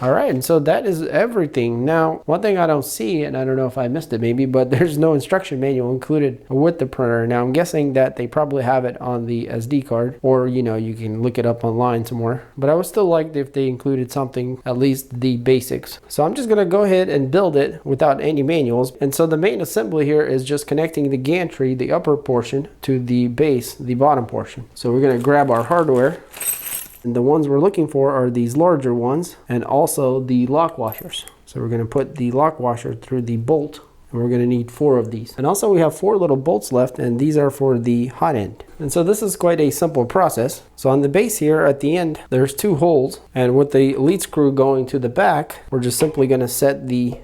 All right, and so that is everything. Now, one thing I don't see, and I don't know if I missed it maybe, but there's no instruction manual included with the printer. Now, I'm guessing that they probably have it on the SD card, or, you know, you can look it up online somewhere. But I would still like if they included something, at least the basics. So I'm just gonna go ahead and build it without any manuals. And so the main assembly here is just connecting the gantry, the upper portion, to the base, the bottom portion. So we're gonna grab our hardware. And the ones we're looking for are these larger ones and also the lock washers. So we're going to put the lock washer through the bolt, and we're going to need 4 of these. And also we have 4 little bolts left, and these are for the hot end. And so this is quite a simple process. So on the base here at the end, there's 2 holes, and with the lead screw going to the back, we're just simply going to set the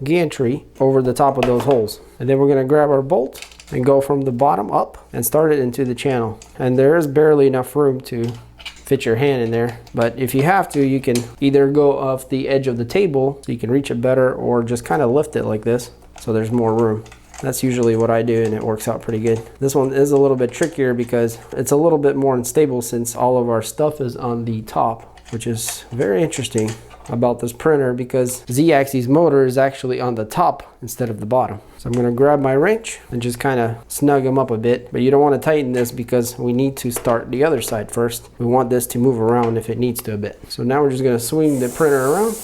gantry over the top of those holes. And then we're going to grab our bolt and go from the bottom up and start it into the channel. And there is barely enough room to fit your hand in there, but if you have to, you can either go off the edge of the table so you can reach it better, or just kind of lift it like this so there's more room. That's usually what I do, and it works out pretty good. This one is a little bit trickier because it's a little bit more unstable since all of our stuff is on the top, which is very interesting about this printer because Z-axis motor is actually on the top instead of the bottom. So I'm going to grab my wrench and just kind of snug them up a bit, but you don't want to tighten this because we need to start the other side first. We want this to move around if it needs to a bit. So now we're just going to swing the printer around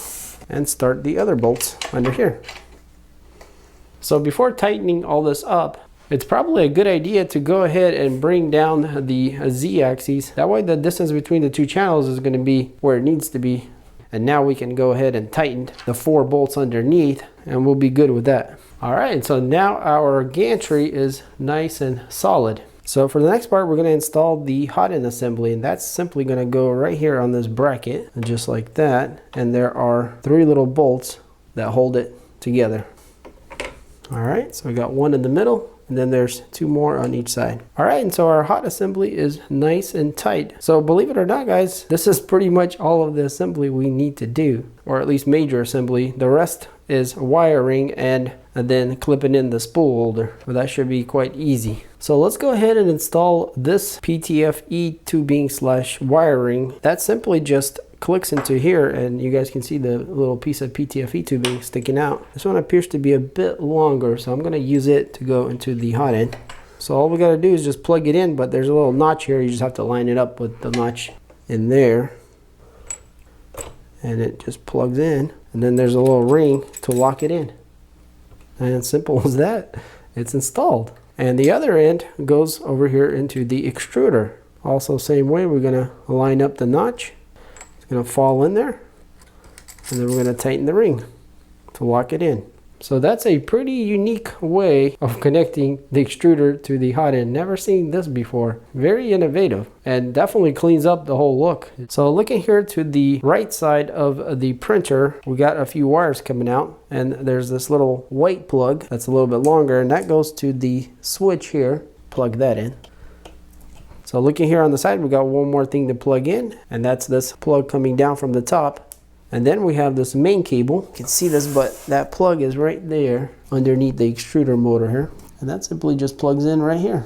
and start the other bolts under here. So before tightening all this up, it's probably a good idea to go ahead and bring down the Z-axis. That way the distance between the 2 channels is going to be where it needs to be. And now we can go ahead and tighten the 4 bolts underneath, and we'll be good with that. All right, so now our gantry is nice and solid. So for the next part, we're going to install the hot end assembly, and that's simply going to go right here on this bracket, and just like that. And there are 3 little bolts that hold it together. All right, so we got 1 in the middle, and then there's 2 more on each side. All right, and so our hot assembly is nice and tight. So believe it or not, guys, this is pretty much all of the assembly we need to do, or at least major assembly. The rest is wiring and then clipping in the spool holder, but that should be quite easy. So let's go ahead and install this PTFE tubing / wiring. That simply just clicks into here, and you guys can see the little piece of PTFE tubing sticking out. This one appears to be a bit longer, so I'm going to use it to go into the hot end. So all we got to do is just plug it in, but there's a little notch here. You just have to line it up with the notch in there, and it just plugs in, and then there's a little ring to lock it in. And simple as that, it's installed. And the other end goes over here into the extruder. Also same way, we're going to line up the notch. Going to fall in there, and then we're going to tighten the ring to lock it in. So that's a pretty unique way of connecting the extruder to the hot end. Never seen this before. Very innovative, and definitely cleans up the whole look. So looking here to the right side of the printer, we got a few wires coming out, and there's this little white plug that's a little bit longer, and that goes to the switch here. Plug that in. So looking here on the side, we got one more thing to plug in, and that's this plug coming down from the top. And then we have this main cable. You can see this, but that plug is right there underneath the extruder motor here. And that simply just plugs in right here.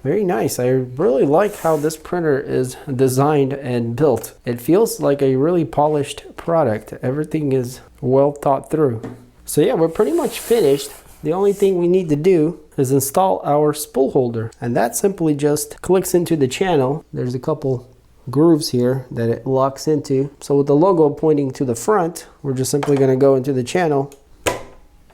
Very nice. I really like how this printer is designed and built. It feels like a really polished product. Everything is well thought through. So yeah, we're pretty much finished. The only thing we need to do is install our spool holder, and that simply just clicks into the channel. There's a couple grooves here that it locks into. So with the logo pointing to the front, we're just simply going to go into the channel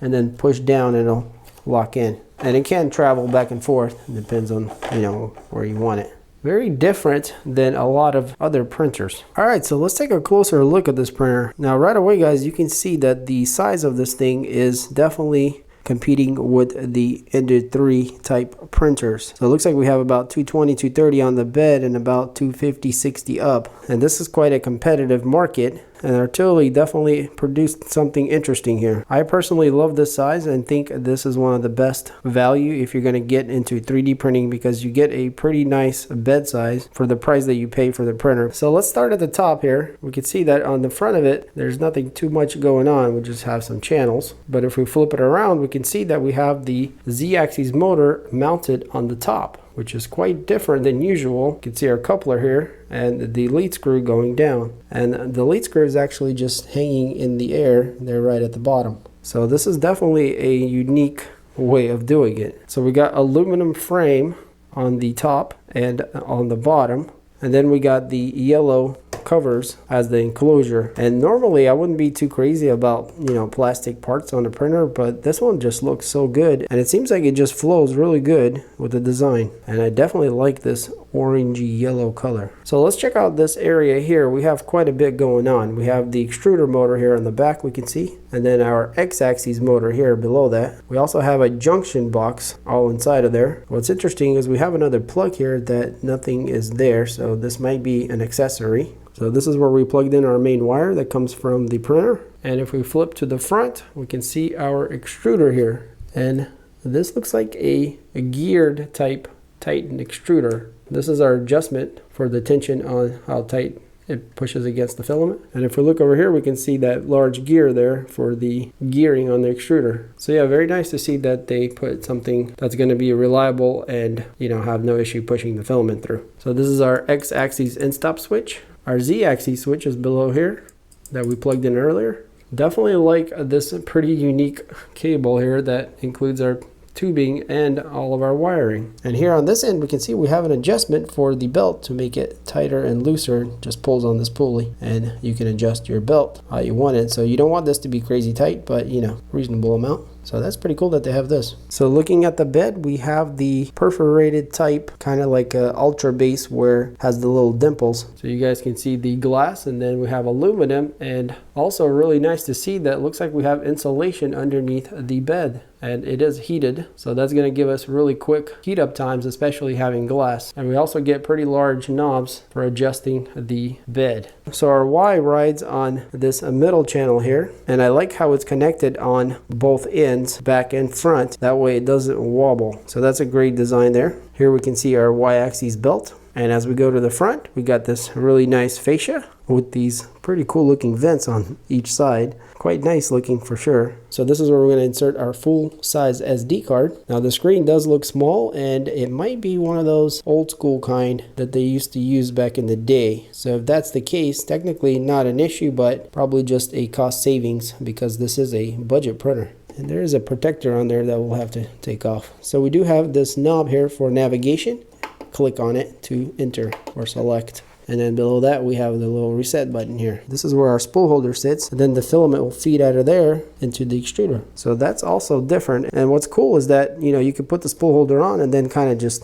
and then push down and it'll lock in. And it can travel back and forth. It depends on, you know, where you want it. Very different than a lot of other printers. All right, so let's take a closer look at this printer. Now right away, guys, you can see that the size of this thing is definitely competing with the Ender 3 type printers. So it looks like we have about 220, 230 on the bed and about 250, 60 up. And this is quite a competitive market. And Artillery definitely produced something interesting here. I personally love this size and think this is one of the best value if you're going to get into 3D printing, because you get a pretty nice bed size for the price that you pay for the printer. So let's start at the top here. We can see that on the front of it, there's nothing too much going on. We just have some channels. But if we flip it around, we can see that we have the Z-axis motor mounted on the top, which is quite different than usual. You can see our coupler here and the lead screw going down. And the lead screw is actually just hanging in the air there right at the bottom. So this is definitely a unique way of doing it. So we got aluminum frame on the top and on the bottom, and then we got the yellow covers as the enclosure. And normally I wouldn't be too crazy about, you know, plastic parts on a printer, but this one just looks so good, and it seems like it just flows really good with the design. And I definitely like this orangey yellow color. So let's check out this area here. We have quite a bit going on. We have the extruder motor here on the back, we can see, and then our X-axis motor here below that. We also have a junction box all inside of there. What's interesting is we have another plug here that nothing is there, so this might be an accessory. So this is where we plugged in our main wire that comes from the printer. And if we flip to the front, we can see our extruder here. And this looks like a geared type Titan extruder. This is our adjustment for the tension on how tight it pushes against the filament. And if we look over here, we can see that large gear there for the gearing on the extruder. So yeah, very nice to see that they put something that's going to be reliable and, you know, have no issue pushing the filament through. So this is our X-axis end stop switch. Our Z-axis switch is below here that we plugged in earlier. Definitely like this pretty unique cable here that includes our tubing and all of our wiring. And here on this end we can see we have an adjustment for the belt to make it tighter and looser. It just pulls on this pulley and you can adjust your belt how you want it. So you don't want this to be crazy tight, but you know, reasonable amount. So that's pretty cool that they have this. So looking at the bed, we have the perforated type, kind of like a ultra base where it has the little dimples. So you guys can see the glass, and then we have aluminum, and also really nice to see that it looks like we have insulation underneath the bed. And it is heated, so that's going to give us really quick heat up times, especially having glass. And we also get pretty large knobs for adjusting the bed. So our Y rides on this middle channel here, and I like how it's connected on both ends, back and front. That way it doesn't wobble. So that's a great design there. Here we can see our Y-axis belt. And as we go to the front, we got this really nice fascia with these pretty cool looking vents on each side. Quite nice looking for sure. So this is where we're going to insert our full size SD card. Now the screen does look small, and it might be one of those old school kind that they used to use back in the day. So if that's the case, technically not an issue, but probably just a cost savings because this is a budget printer. And there is a protector on there that we'll have to take off. So we do have this knob here for navigation. Click on it to enter or select. And then below that we have the little reset button here. This is where our spool holder sits, and then the filament will feed out of there into the extruder. So that's also different. And what's cool is that, you know, you can put the spool holder on and then kind of just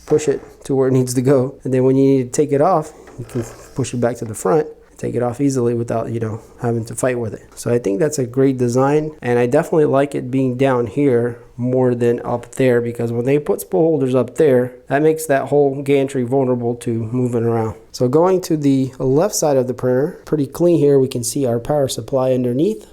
push it to where it needs to go. And then when you need to take it off, you can push it back to the front, take it off easily without, you know, having to fight with it. So I think that's a great design, and I definitely like it being down here more than up there, because when they put spool holders up there, that makes that whole gantry vulnerable to moving around. So going to the left side of the printer, pretty clean here. We can see our power supply underneath.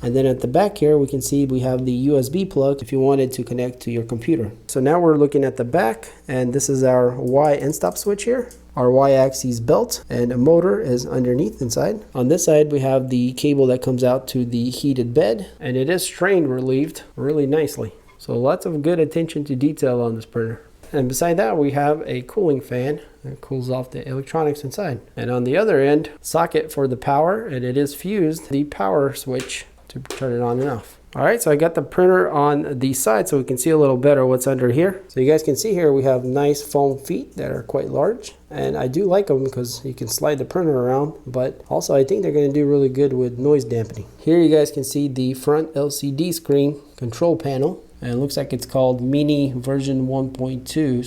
And then at the back here, we can see we have the USB plug if you wanted to connect to your computer. So now we're looking at the back, and this is our Y end stop switch here. Our Y-axis belt and a motor is underneath inside. On this side, we have the cable that comes out to the heated bed, and it is strain relieved really nicely. So lots of good attention to detail on this printer. And beside that, we have a cooling fan that cools off the electronics inside. And on the other end, socket for the power, and it is fused the power switch to turn it on and off. All right, so I got the printer on the side so we can see a little better what's under here. So you guys can see here we have nice foam feet that are quite large. And I do like them because you can slide the printer around, but also I think they're going to do really good with noise dampening. Here you guys can see the front LCD screen control panel. And it looks like it's called Mini version 1.2.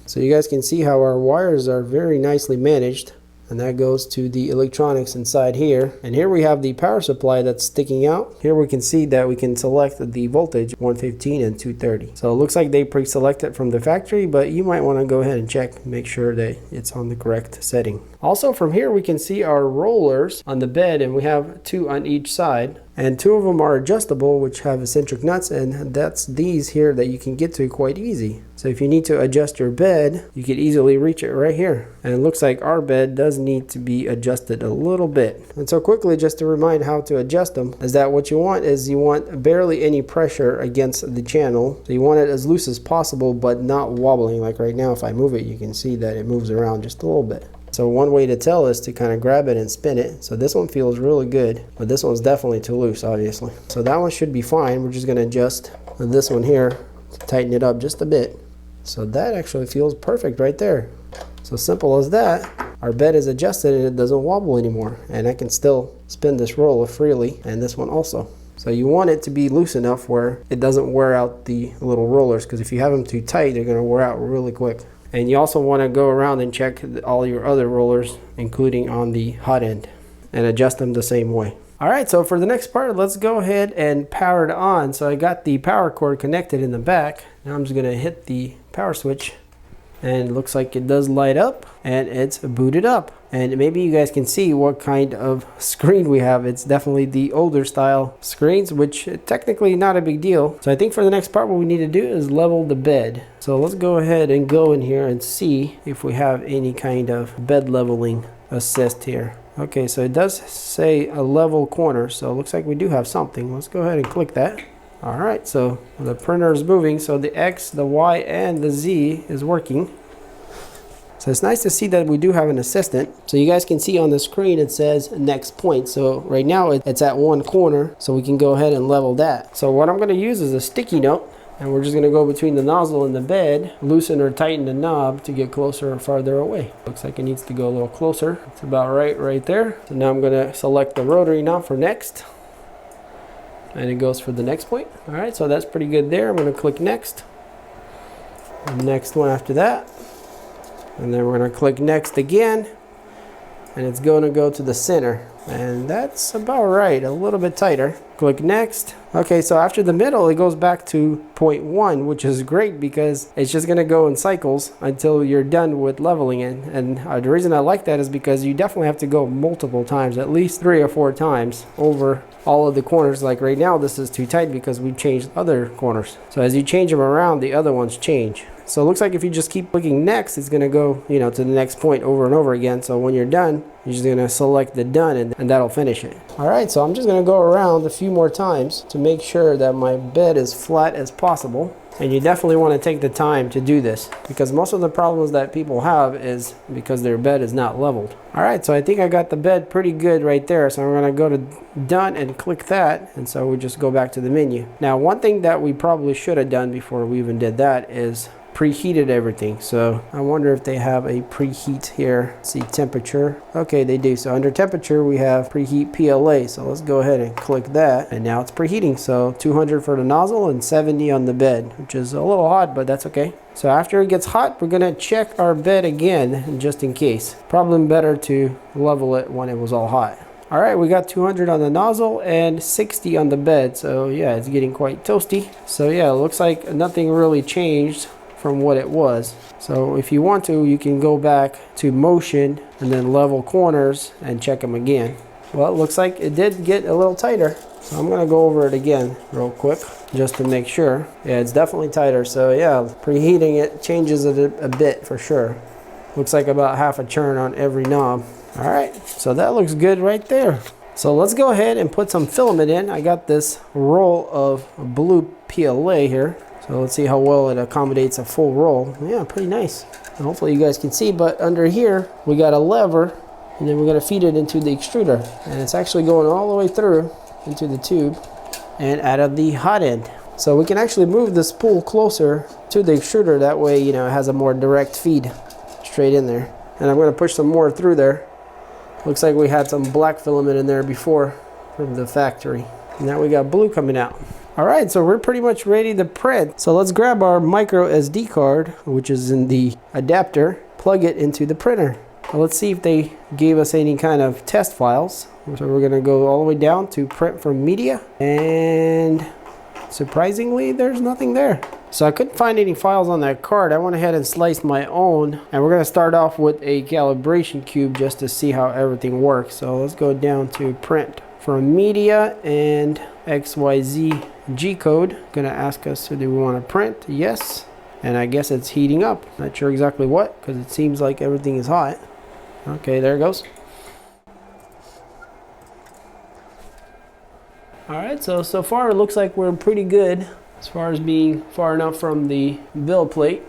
So you guys can see how our wires are very nicely managed. And that goes to the electronics inside here. And here we have the power supply that's sticking out. Here we can see that we can select the voltage 115 and 230. So it looks like they pre-select it from the factory, but you might want to go ahead and check, make sure that it's on the correct setting. Also from here we can see our rollers on the bed, and we have 2 on each side. And 2 of them are adjustable, which have eccentric nuts, and that's these here that you can get to quite easy. So if you need to adjust your bed, you could easily reach it right here. And it looks like our bed does need to be adjusted a little bit. And so quickly, just to remind how to adjust them, is that what you want is you want barely any pressure against the channel. So you want it as loose as possible, but not wobbling. Like right now, if I move it, you can see that it moves around just a little bit. So one way to tell is to kind of grab it and spin it. So this one feels really good, but this one's definitely too loose, obviously. So that one should be fine. We're just gonna adjust this one here to tighten it up just a bit. So that actually feels perfect right there. So simple as that. Our bed is adjusted and it doesn't wobble anymore. And I can still spin this roller freely, and this one also. So you want it to be loose enough where it doesn't wear out the little rollers, because if you have them too tight, they're gonna wear out really quick. And you also want to go around and check all your other rollers, including on the hot end, and adjust them the same way. All right, so for the next part, let's go ahead and power it on. So I got the power cord connected in the back. Now I'm just gonna hit the power switch, and it looks like it does light up and it's booted up. And maybe you guys can see what kind of screen we have. It's definitely the older style screens, which technically not a big deal. So I think for the next part, what we need to do is level the bed. So let's go ahead and go in here and see if we have any kind of bed leveling assist here. Okay, so it does say a level corner, so it looks like we do have something. Let's go ahead and click that. All right, so the printer is moving, so the X, the Y, and the Z is working. So it's nice to see that we do have an assistant. So you guys can see on the screen it says next point. So right now it's at one corner, so we can go ahead and level that. So what I'm going to use is a sticky note, and we're just going to go between the nozzle and the bed, loosen or tighten the knob to get closer or farther away. Looks like it needs to go a little closer. It's about right there. So now I'm going to select the rotary knob for next, and it goes for the next point. All right, so that's pretty good there. I'm going to click next. The next one after that. And then we're going to click next again, and it's going to go to the center, and that's about right, a little bit tighter. Click next. Okay, so after the middle, it goes back to point 1, which is great because it's just going to go in cycles until you're done with leveling it. And the reason I like that is because you definitely have to go multiple times, at least 3 or 4 times over all of the corners. Like right now, this is too tight because we've changed other corners. So as you change them around, the other ones change. So it looks like if you just keep clicking next, it's going to go, to the next point over and over again. So when you're done, you're just going to select the done, and that'll finish it. All right, so I'm just going to go around a few more times to make sure that my bed is flat as possible. And you definitely want to take the time to do this, because most of the problems that people have is because their bed is not leveled. All right, so I think I got the bed pretty good right there. So I'm going to go to done and click that. And so we just go back to the menu. Now, one thing that we probably should have done before we even did that is preheated everything. So I wonder if they have a preheat here. Let's see, temperature. Okay, they do. So under temperature, we have preheat PLA. So let's go ahead and click that. And now it's preheating. So 200 for the nozzle and 70 on the bed, which is a little hot, but that's okay. So after it gets hot, we're going to check our bed again, just in case. Probably better to level it when it was all hot. All right, we got 200 on the nozzle and 60 on the bed. So yeah, it's getting quite toasty. So yeah, it looks like nothing really changed from what it was. So if you want to, you can go back to motion and then level corners and check them again. Well, it looks like it did get a little tighter. So I'm gonna go over it again real quick just to make sure. Yeah, it's definitely tighter. So yeah, preheating it changes it a bit for sure. Looks like about half a turn on every knob. All right, so that looks good right there. So let's go ahead and put some filament in. I got this roll of blue PLA here. So let's see how well it accommodates a full roll. Yeah, pretty nice. And hopefully you guys can see, but under here, we got a lever, and then we're gonna feed it into the extruder. And it's actually going all the way through into the tube and out of the hot end. So we can actually move the spool closer to the extruder. That way, it has a more direct feed straight in there. And I'm gonna push some more through there. Looks like we had some black filament in there before from the factory. Now we got blue coming out. All right, so we're pretty much ready to print. So let's grab our micro SD card, which is in the adapter, plug it into the printer. Now let's see if they gave us any kind of test files. So we're gonna go all the way down to print from media, and surprisingly, there's nothing there. So I couldn't find any files on that card. I went ahead and sliced my own, and we're gonna start off with a calibration cube just to see how everything works. So let's go down to print from media and XYZ G code. Gonna ask us, do we want to print? Yes. and I guess it's heating up. Not sure exactly what, because it seems like everything is hot. Okay, there it goes. Alright, so far it looks like we're pretty good as far as being far enough from the build plate.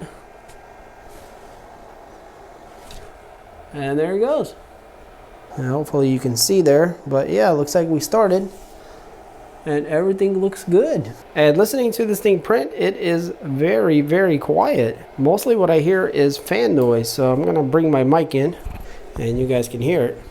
And there it goes. And hopefully you can see there, but yeah, it looks like we started and everything looks good. And listening to this thing print, it is very, very quiet. Mostly what I hear is fan noise, so I'm gonna bring my mic in and you guys can hear it.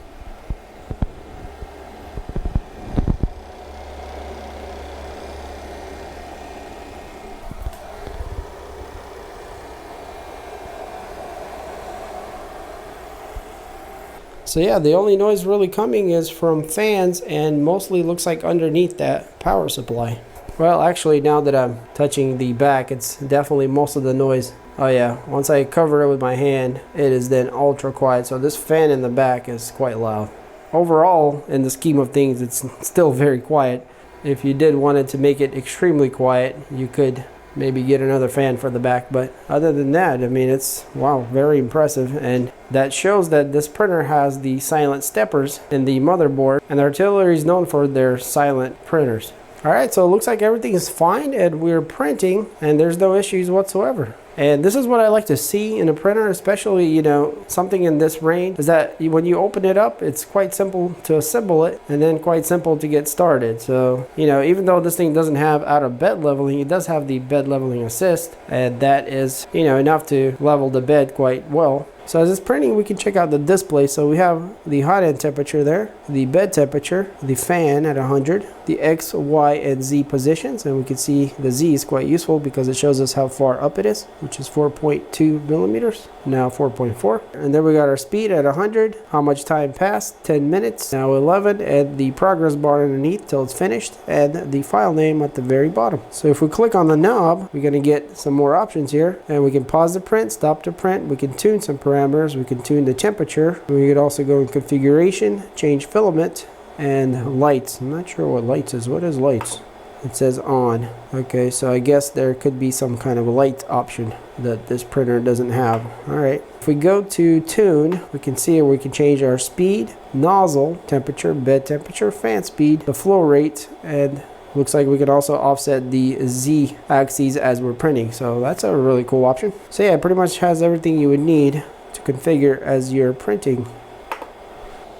So yeah, the only noise really coming is from fans and mostly looks like underneath that power supply. Well, actually, now that I'm touching the back, it's definitely most of the noise. Oh yeah, once I cover it with my hand, it is then ultra quiet. So this fan in the back is quite loud. Overall, in the scheme of things, it's still very quiet. If you did wanted to make it extremely quiet, you could maybe get another fan for the back, but other than that, I mean, it's, wow, very impressive. And that shows that this printer has the silent steppers in the motherboard, and the Artillery is known for their silent printers. Alright, so it looks like everything is fine and we're printing and there's no issues whatsoever. And this is what I like to see in a printer, especially, you know, something in this range, is that when you open it up, it's quite simple to assemble it and then quite simple to get started. So, you know, even though this thing doesn't have out of bed leveling, it does have the bed leveling assist, and that is, you know, enough to level the bed quite well. So as it's printing, we can check out the display. So we have the hot end temperature there, the bed temperature, the fan at 100, the X, Y, and Z positions. And we can see the Z is quite useful because it shows us how far up it is, which is 4.2 millimeters, now 4.4. And then we got our speed at 100, how much time passed, 10 minutes, now 11, and the progress bar underneath till it's finished, and the file name at the very bottom. So if we click on the knob, we're going to get some more options here, and we can pause the print, stop the print, we can tune some parameters. We can tune the temperature. We could also go in configuration, change filament, and lights. I'm not sure what lights is. What is lights? It says on. Okay, so I guess there could be some kind of a light option that this printer doesn't have. Alright, if we go to tune, we can see we can change our speed, nozzle temperature, bed temperature, fan speed, the flow rate, and looks like we could also offset the Z axes as we're printing. So that's a really cool option. So yeah, it pretty much has everything you would need to configure as you're printing.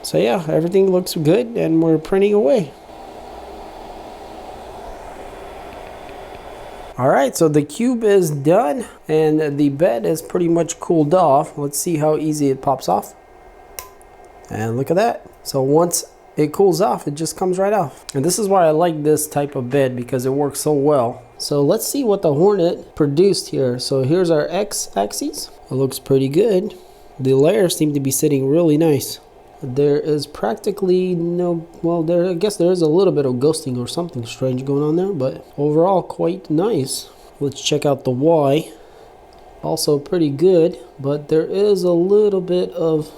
So yeah, everything looks good and we're printing away. Alright, so the cube is done and the bed is pretty much cooled off. Let's see how easy it pops off. And look at that. So once it cools off, it just comes right off. And this is why I like this type of bed, because it works so well. So let's see what the Hornet produced here. So here's our X axis. It looks pretty good. The layers seem to be sitting really nice. There is practically no, well, I guess there is a little bit of ghosting or something strange going on there, but overall quite nice. Let's check out the Y. Also pretty good, but there is a little bit of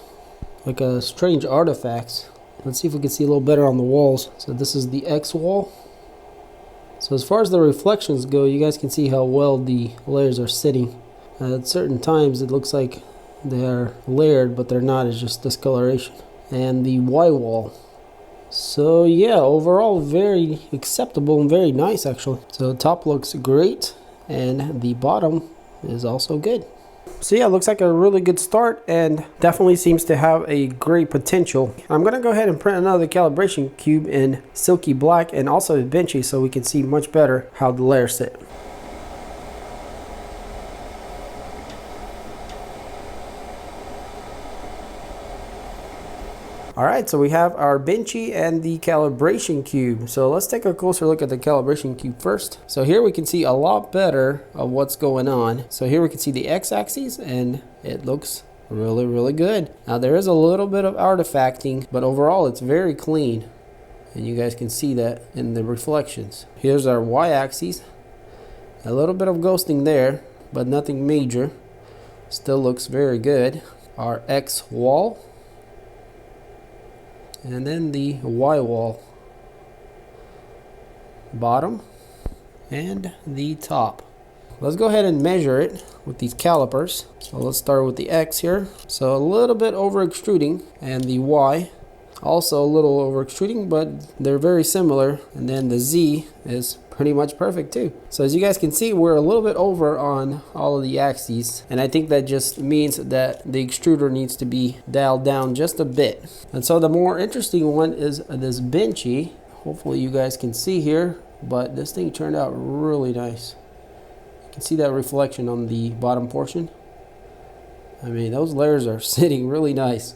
like a strange artifacts. Let's see if we can see a little better on the walls. So this is the X wall. So as far as the reflections go, you guys can see how well the layers are sitting. At certain times it looks like they are layered, but they're not. It's just discoloration. And the Y wall. So yeah, overall very acceptable and very nice actually. So the top looks great and the bottom is also good. So yeah, it looks like a really good start and definitely seems to have a great potential. I'm going to go ahead and print another calibration cube in silky black and also in benchy so we can see much better how the layers sit. Alright, so we have our benchy and the calibration cube. So let's take a closer look at the calibration cube first. So here we can see a lot better of what's going on. So here we can see the X-axis and it looks really, really good. Now there is a little bit of artifacting, but overall it's very clean. And you guys can see that in the reflections. Here's our Y-axis. A little bit of ghosting there, but nothing major. Still looks very good. Our X wall. And then the Y wall, bottom, and the top. let's go ahead and measure it with these calipers. So let's start with the X here. So a little bit over extruding, and the Y also a little over extruding, but they're very similar. And then the Z is pretty much perfect too. So as you guys can see, we're a little bit over on all of the axes, and I think that just means that the extruder needs to be dialed down just a bit. And so the more interesting one is this benchy. Hopefully you guys can see here, but this thing turned out really nice. You can see that reflection on the bottom portion. I mean, those layers are sitting really nice.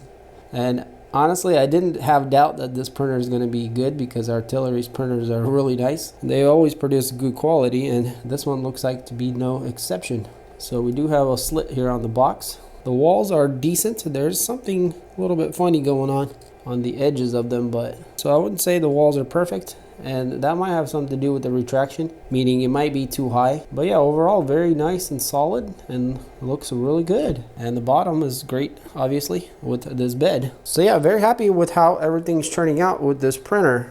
And honestly, I didn't have doubt that this printer is going to be good, because Artillery's printers are really nice. They always produce good quality, and this one looks like to be no exception. So we do have a slit here on the box. The walls are decent. There's something a little bit funny going on the edges of them, but so I wouldn't say the walls are perfect, and that might have something to do with the retraction, meaning it might be too high. But yeah, overall very nice and solid, and looks really good. And the bottom is great, obviously, with this bed. So yeah, very happy with how everything's turning out with this printer.